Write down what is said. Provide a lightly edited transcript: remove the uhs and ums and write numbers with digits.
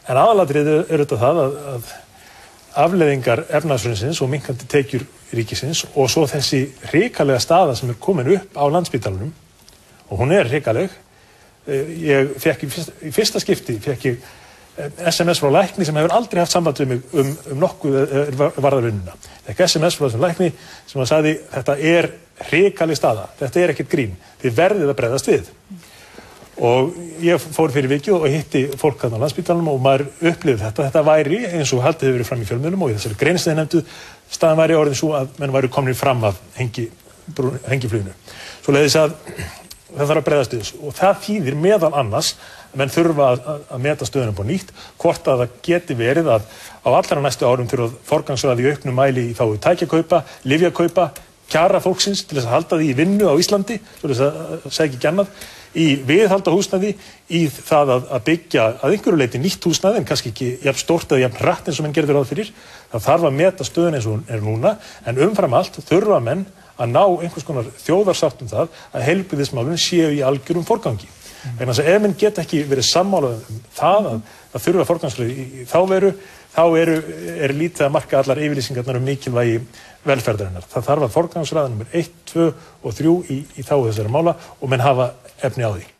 En aðalatriðið þetta það að afleiðingar efnahagshrunsins og minnkandi tekjur ríkisins og svo þessi hrikalega staða sem komin upp á Landspítalanum, og hún hrikaleg. Ég fekk í fyrsta skipti SMS frá lækni sem hefur aldrei haft samband við mig nokkuð varðar vinnuna. Fekk SMS frá þessum lækni sem sagði þetta hrikaleg staða, þetta ekkert grín, þið verðið að bregðast við. Og ég fór fyrir vikið og hitti fólk þarna á Landspítalanum og maður upplifði þetta væri eins og haldið hefur verið fram í fjölmiðlum og í þessari greiningu nefndu staðan væri orðin svo að menn væru komnir fram af hengifluginu. Svoleiðis að það þarf að bregðast við þessu og það þýðir meðal annars að menn þurfa að meta stöðuna upp á nýtt, hvort að það geti verið að á allra næstu árum þurfa að forgangsraða í auknum mæli í þágu tækjakaupa, lyfjakaupa, kjara fólksins til þess að halda því í vinnu á Íslandi, svoleiðis að segja ekki annað, í viðhalda húsnæði, í það að byggja að einhverju leyti nýtt húsnæði en kannski ekki jafn stórt eða jafn hratt eins og menn gerðu ráð fyrir. Það þarf að meta stöðuna eins og núna, en umfram allt þurfa menn að ná einhvers konar þjóðarsátt það að heilbrigðismálin séu í algjörum forgangi. Vegna þess að ef menn geta ekki verið sammála það að þurfa forgangsröð í þá veru, þá lítið að marka allar yfirlýsingarnar mikilvægi velferðarinnar. Það þarf að forgangsraða númer 1, 2 og 3 í þágu þessara mála og menn hafa efni á því.